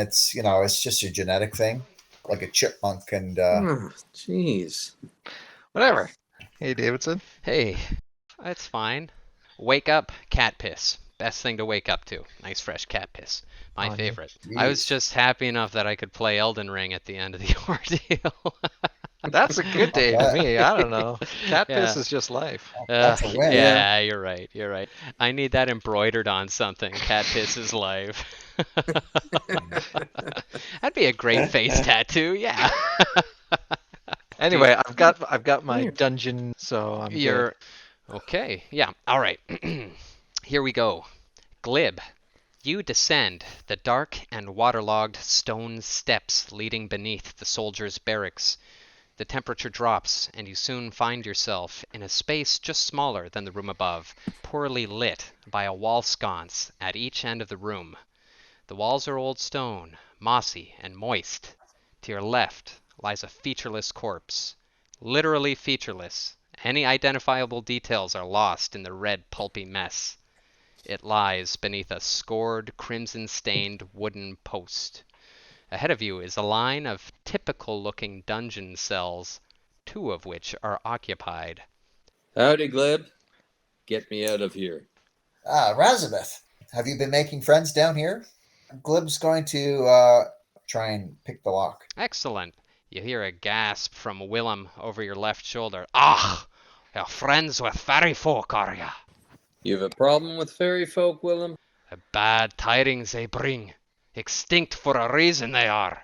it's just a genetic thing, like a chipmunk and Jeez. Whatever. Hey, Davidson. Hey, that's fine. Wake up, cat piss. Best thing to wake up to. Nice fresh cat piss. My On you. favorite. I was Jeez. just happy enough that I could play Elden Ring at the end of the ordeal. That's a good day for me. I don't know. Cat piss Yeah. is just life. That's a win. Yeah, you're right. You're right. I need that embroidered on something. Cat piss is live. That'd be a great face tattoo. Yeah. Anyway, I've got my dungeon, so I'm good. You're okay. Yeah. All right. Here we go. Glib. You descend the dark and waterlogged stone steps leading beneath the soldiers' barracks. The temperature drops, and you soon find yourself in a space just smaller than the room above, poorly lit by a wall sconce at each end of the room. The walls are old stone, mossy and moist. To your left lies a featureless corpse. Literally featureless. Any identifiable details are lost in the red, pulpy mess. It lies beneath a scored, crimson-stained wooden post. Ahead of you is a line of typical-looking dungeon cells, 2 of which are occupied. Howdy, Gleb. Get me out of here. Razabeth, have you been making friends down here? Glib's going to try and pick the lock. Excellent. You hear a gasp from Willem over your left shoulder. Ah, you're friends with fairy folk, are ya? You have a problem with fairy folk, Willem? The bad tidings they bring. Extinct for a reason they are.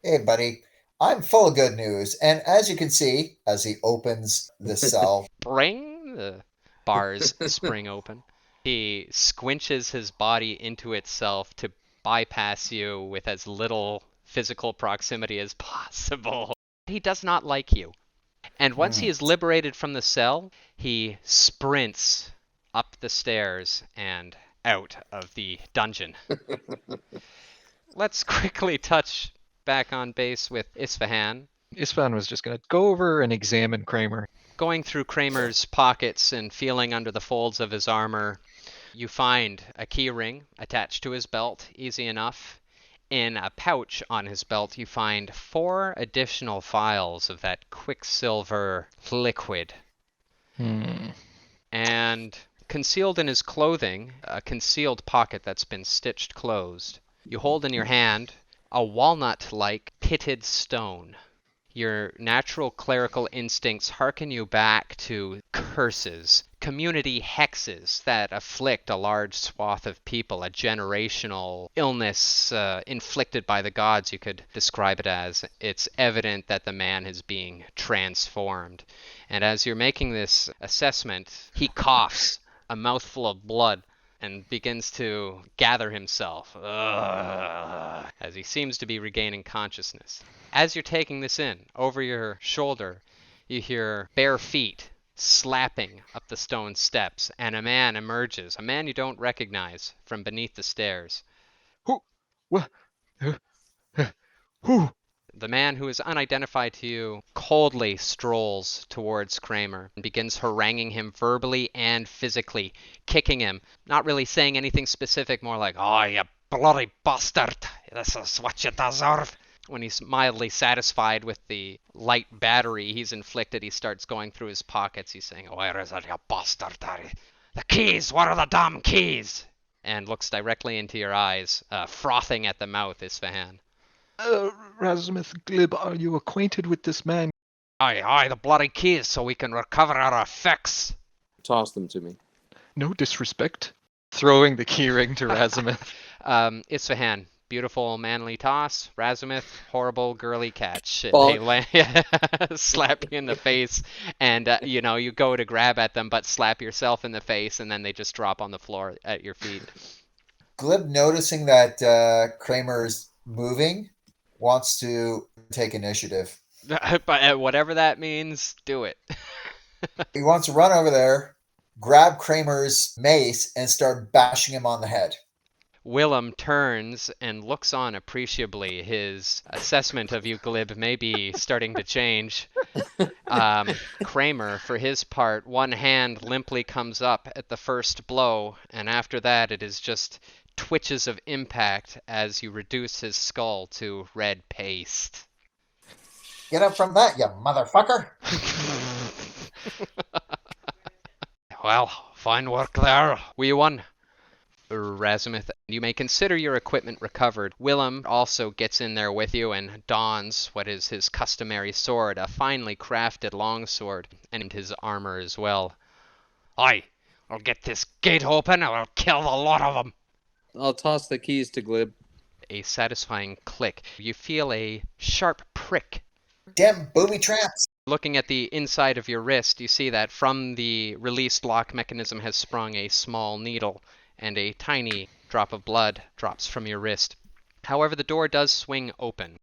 Hey, buddy, I'm full of good news. And as you can see, as he opens the cell, Spring? The bars spring open. He squinches his body into itself to bypass you with as little physical proximity as possible. He does not like you. And once he is liberated from the cell, he sprints up the stairs and out of the dungeon. Let's quickly touch back on base with Isfahan. Isfahan was just going to go over and examine Kramer. Going through Kramer's pockets and feeling under the folds of his armor, you find a key ring attached to his belt, easy enough. In a pouch on his belt, you find 4 additional vials of that quicksilver liquid. And concealed in his clothing, a concealed pocket that's been stitched closed. You hold in your hand a walnut-like pitted stone. Your natural clerical instincts hearken you back to curses, community hexes that afflict a large swath of people, a generational illness inflicted by the gods, you could describe it as. It's evident that the man is being transformed. And as you're making this assessment, he coughs a mouthful of blood and begins to gather himself as he seems to be regaining consciousness. As you're taking this in, over your shoulder, you hear bare feet slapping up the stone steps, and a man emerges, a man you don't recognize, from beneath the stairs. Who? What? Who? The man who is unidentified to you coldly strolls towards Kramer and begins haranguing him verbally and physically, kicking him, not really saying anything specific, more like, "Oh, you bloody bastard, this is what you deserve." When he's mildly satisfied with the light battery he's inflicted, he starts going through his pockets. He's saying, "Where is it, you bastard? The keys, what are the damn keys?" And looks directly into your eyes, frothing at the mouth, Isfahan. Razumith Glib, are you acquainted with this man? Aye, the bloody keys so we can recover our effects. Toss them to me. No disrespect. Throwing the keyring to Razumith. Isfahan, beautiful manly toss. Razumith, horrible girly catch. Bonk. They slap you in the face, and you go to grab at them, but slap yourself in the face, and then they just drop on the floor at your feet. Glib, noticing that Kramer's moving, wants to take initiative. But whatever that means, do it. He wants to run over there, grab Kramer's mace, and start bashing him on the head. Willem turns and looks on appreciably. His assessment of you, Glib, may be starting to change. Kramer, for his part, one hand limply comes up at the first blow, and after that it is just twitches of impact as you reduce his skull to red paste. Get up from that, you motherfucker! Well, fine work there, wee one. Razumith, you may consider your equipment recovered. Willem also gets in there with you and dons what is his customary sword, a finely crafted longsword, and his armor as well. Aye, I'll get this gate open and I'll kill the lot of them. I'll toss the keys to Glib. A satisfying click. You feel a sharp prick. Damn booby-traps! Looking at the inside of your wrist, you see that from the released lock mechanism has sprung a small needle, and a tiny drop of blood drops from your wrist. However, the door does swing open.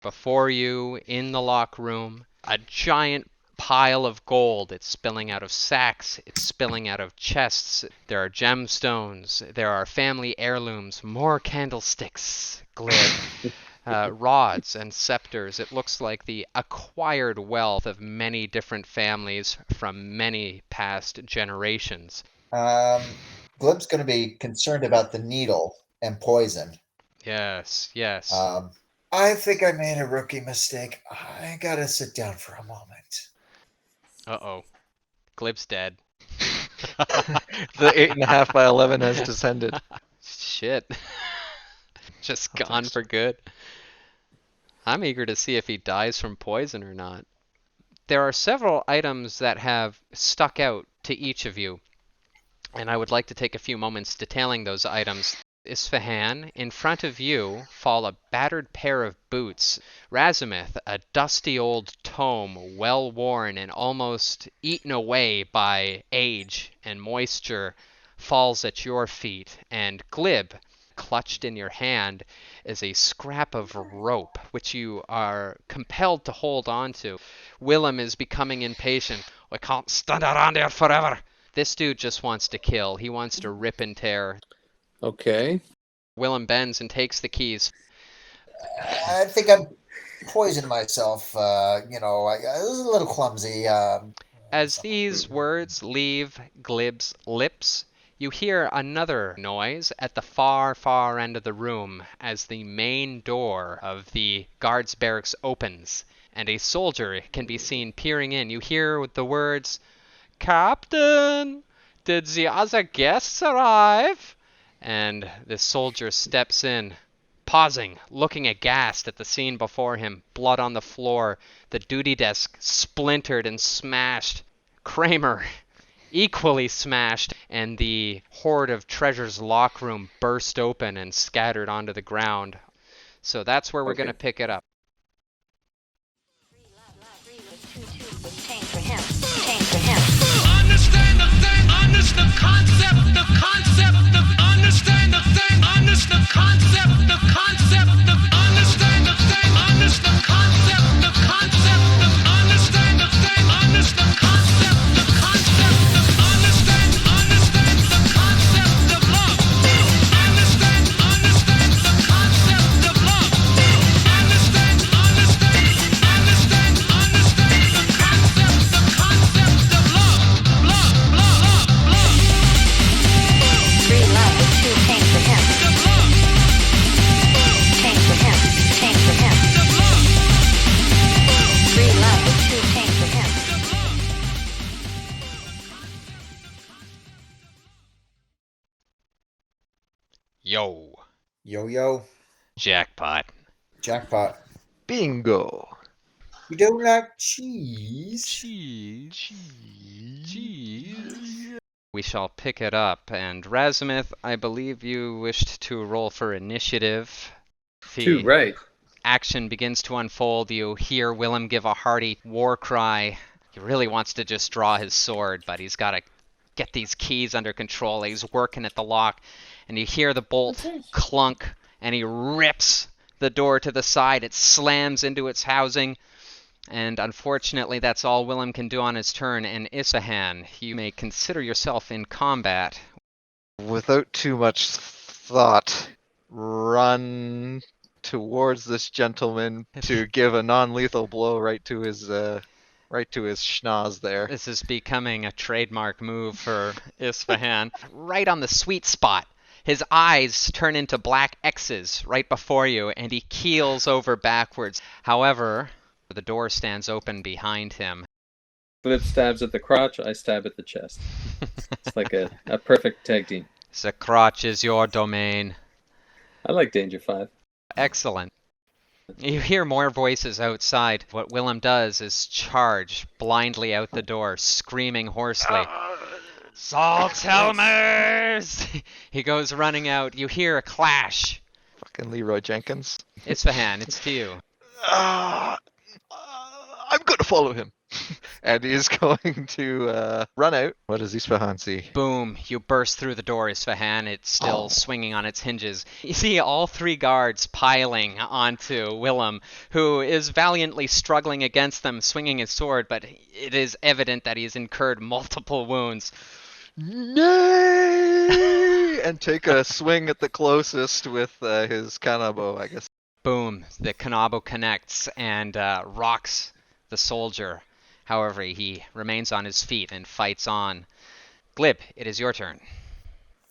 Before you, in the lock room, a giant pile of gold. It's spilling out of sacks. It's spilling out of chests. There are gemstones. There are family heirlooms. More candlesticks. Glib. Rods and scepters. It looks like the acquired wealth of many different families from many past generations. Glib's going to be concerned about the needle and poison. Yes, yes. I think I made a rookie mistake. I gotta sit down for a moment. Uh-oh. Glib's dead. The 8.5 by 11 has descended. Shit. Just gone for good. I'm eager to see if he dies from poison or not. There are several items that have stuck out to each of you, and I would like to take a few moments detailing those items. Isfahan, in front of you fall a battered pair of boots. Razumith, a dusty old tome, well worn and almost eaten away by age and moisture, falls at your feet. And Glib, clutched in your hand, is a scrap of rope, which you are compelled to hold on to. Willem is becoming impatient. We can't stand around here forever. This dude just wants to kill. He wants to rip and tear. Okay. Willem bends and takes the keys. I think I poisoned myself. I was a little clumsy. As these words leave Glib's lips, you hear another noise at the far, far end of the room as the main door of the guards' barracks opens, and a soldier can be seen peering in. You hear the words, "Captain, did the other guests arrive?" And the soldier steps in, pausing, looking aghast at the scene before him. Blood on the floor, the duty desk splintered and smashed. Kramer, equally smashed, and the hoard of treasures lock room burst open and scattered onto the ground. So that's where we're going to pick it up. Understand the thing, understand the concept, understand the thing, understand the concept, understand the concept, understand the thing, understand the concept, understand the thing, understand the concept, understand the concept of love, understand the concept of love, understand the concept of love, love. Free love is too tame for him. Tame for him. Tame for him. Free love is too tame for him. Yo. Yo-yo. Jackpot. Jackpot. Bingo. You don't like cheese? Cheese. We shall pick it up. And Razumith, I believe you wished to roll for initiative. The 2, right. action begins to unfold. You hear Willem give a hearty war cry. He really wants to just draw his sword, but he's got to get these keys under control. He's working at the lock, and you hear the bolt clunk, and he rips the door to the side. It slams into its housing, and unfortunately that's all Willem can do on his turn. And Isfahan, you may consider yourself in combat. Without too much thought, run towards this gentleman to give a non-lethal blow right to his schnoz there. This is becoming a trademark move for Isfahan. Right on the sweet spot. His eyes turn into black X's right before you, and he keels over backwards. However, the door stands open behind him. Glib stabs at the crotch, I stab at the chest. It's like a perfect tag team. The crotch is your domain. I like Danger 5. Excellent. You hear more voices outside. What Willem does is charge blindly out the door, screaming hoarsely. Saltzheimers! He goes running out. You hear a clash. Fucking Leroy Jenkins. Isfahan, it's to you. I'm going to follow him. And he's going to run out. What does Isfahan see? Boom, you burst through the door, Isfahan. It's still swinging on its hinges. You see all three guards piling onto Willem, who is valiantly struggling against them, swinging his sword, but it is evident that he's incurred multiple wounds. Nay! And take a swing at the closest with his kanabo, I guess. Boom, the kanabo connects and rocks the soldier. However, he remains on his feet and fights on. Glib, it is your turn.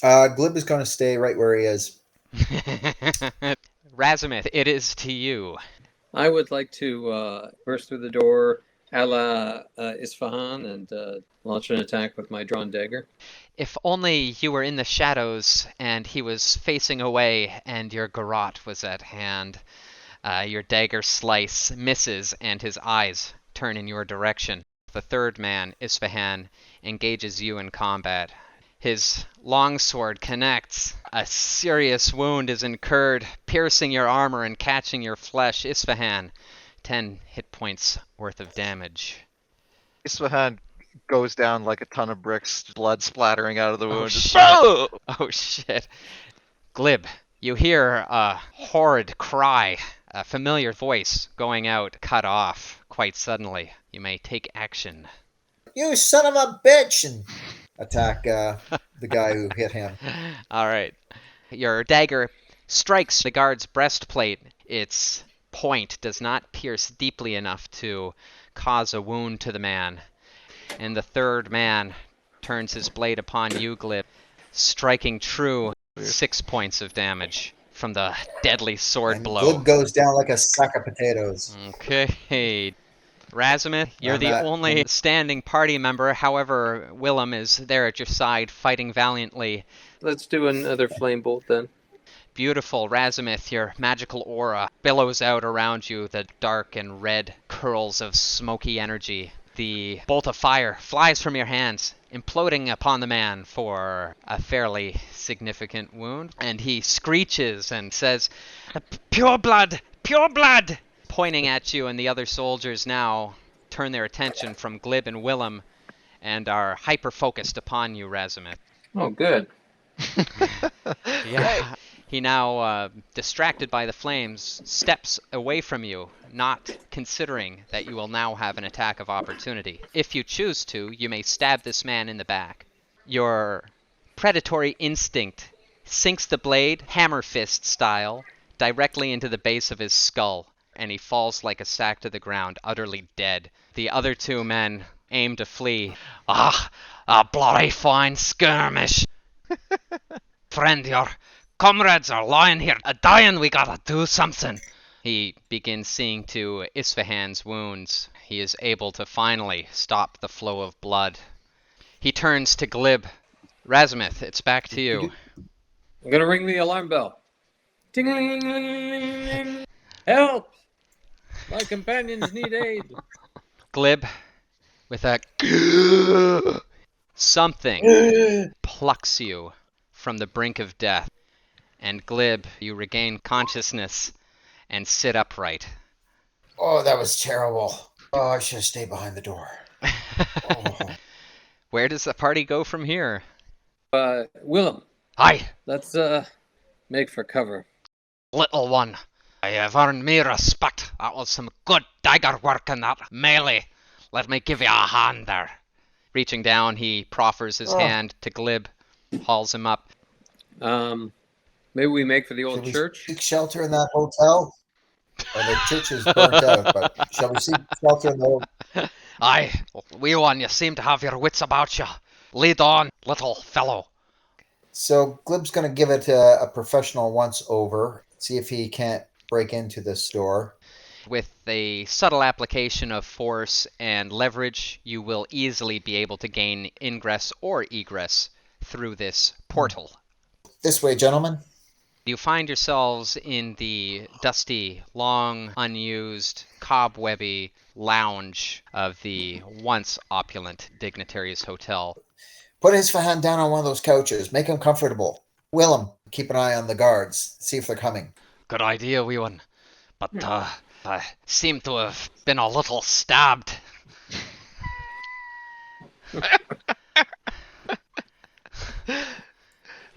Glib is going to stay right where he is. Razumith, it is to you. I would like to burst through the door a la Isfahan and launch an attack with my drawn dagger. If only you were in the shadows and he was facing away and your garrote was at hand. Your dagger slice misses and his eyes turn in your direction. The third man, Isfahan, engages you in combat. His longsword connects. A serious wound is incurred, piercing your armor and catching your flesh. Isfahan, 10 hit points worth of damage. Isfahan goes down like a ton of bricks, blood splattering out of the wound. Shit. Oh! Oh shit. Glib, you hear a horrid cry, a familiar voice going out, cut off quite suddenly. You may take action. You son of a bitch! And attack the guy who hit him. Alright. Your dagger strikes the guard's breastplate. Its point does not pierce deeply enough to cause a wound to the man. And the third man turns his blade upon you, Glib, striking true 6 points of damage from the deadly sword And blow. Glib goes down like a sack of potatoes. Okay. Razumith, you're the only standing party member. However, Willem is there at your side, fighting valiantly. Let's do another flame bolt then. Beautiful, Razumith, your magical aura billows out around you, the dark and red curls of smoky energy. The bolt of fire flies from your hands, imploding upon the man for a fairly significant wound. And he screeches and says, "Pure blood! Pure blood!" Pointing at you, and the other soldiers now turn their attention from Glib and Willem and are hyper-focused upon you, Razumith. Oh, good. Yeah. He now, distracted by the flames, steps away from you, not considering that you will now have an attack of opportunity. If you choose to, you may stab this man in the back. Your predatory instinct sinks the blade, hammer fist style, directly into the base of his skull, and he falls like a sack to the ground, utterly dead. The other two men aim to flee. Ah, a bloody fine skirmish. Friend, your comrades are lying here, a-dying. We gotta do something. He begins seeing to Isfahan's wounds. He is able to finally stop the flow of blood. He turns to Glib. Razumith, it's back to you. I'm gonna ring the alarm bell. Ding-a-ling-a-ling-a-ling-a-ling. Help! My companions need aid. Glib, with a something plucks you from the brink of death. And Glib, you regain consciousness and sit upright. Oh, that was terrible. Oh, I should have stayed behind the door. Oh. Where does the party go from here? Willem, Aye, let's make for cover. little one. I have earned me respect. That was some good dagger work in that melee. Let me give you a hand there. Reaching down, he proffers his hand to Glib, hauls him up. Maybe we make for the old Should we church. seek shelter in that hotel? Well, the church is burnt out, but shall we seek shelter in the old... Aye, wee one, you seem to have your wits about you. Lead on, little fellow. So Glib's going to give it a professional once over, see if he can't break into the store. With a subtle application of force and leverage, you will easily be able to gain ingress or egress through this portal. This way, gentlemen. You find yourselves in the dusty, long, unused, cobwebby lounge of the once opulent Dignitaries Hotel. Put Isfahan down on one of those couches. Make him comfortable. Willem, keep an eye on the guards. See if they're coming. Good idea, wee one. But, I seem to have been a little stabbed.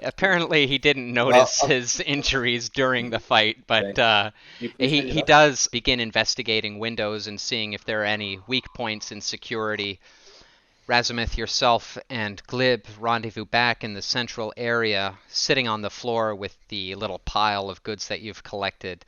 Apparently he didn't notice his injuries during the fight, but he does begin investigating windows and seeing if there are any weak points in security. Razumith, yourself, and Glib rendezvous back in the central area, sitting on the floor with the little pile of goods that you've collected.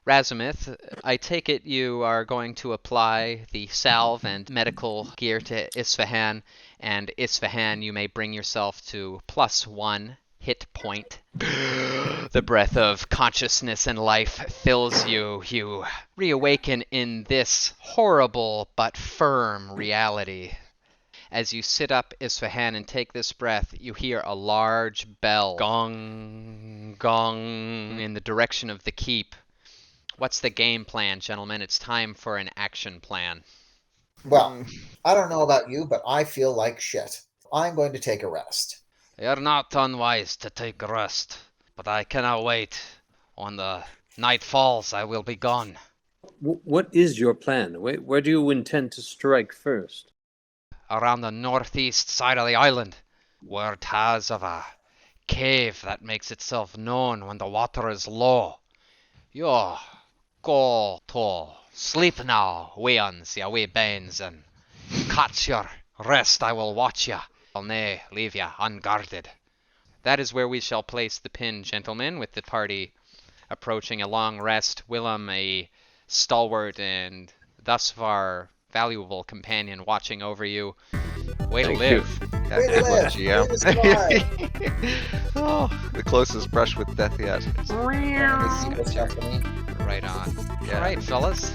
Razumith, I take it you are going to apply the salve and medical gear to Isfahan, and Isfahan, you may bring yourself to +1 hit point. The breath of consciousness and life fills you. You reawaken in this horrible but firm reality. As you sit up, Isfahan, and take this breath, you hear a large bell gong, gong in the direction of the keep. What's the game plan, gentlemen? It's time for an action plan. Well, I don't know about you, but I feel like shit. I'm going to take a rest. You're not unwise to take a rest, but I cannot wait. When the night falls, I will be gone. What is your plan? Where do you intend to strike first? Around the northeast side of the island. Word has of a cave that makes itself known when the water is low. Yo, go to sleep now, wee uns, ya wee banes, and catch your rest. I will watch ya. I'll nae leave ya unguarded. That is where we shall place the pin, gentlemen, with the party approaching a long rest. Willem, a stalwart and thus far valuable companion, watching over you. Way to Thank live. Yeah, Way to good one, live. GM. Way to Oh, the closest brush with death yet. What's happening? Right on. Yeah. All right, fellas.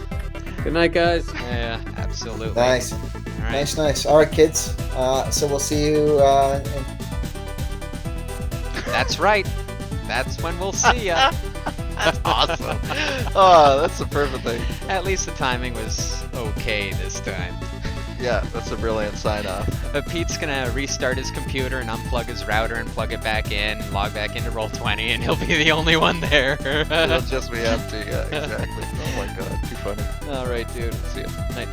Good night, guys. Yeah, absolutely. Nice. All right. Nice. All right, kids. So we'll see you That's right. That's when we'll see ya. That's awesome. Oh, that's the perfect thing. At least the timing was okay this time. Yeah, that's a brilliant sign off. But Pete's gonna restart his computer and unplug his router and plug it back in and log back into Roll20, and he'll be the only one there. It'll just be empty. Yeah, exactly. Oh my god, too funny. All right, dude. See ya. Night.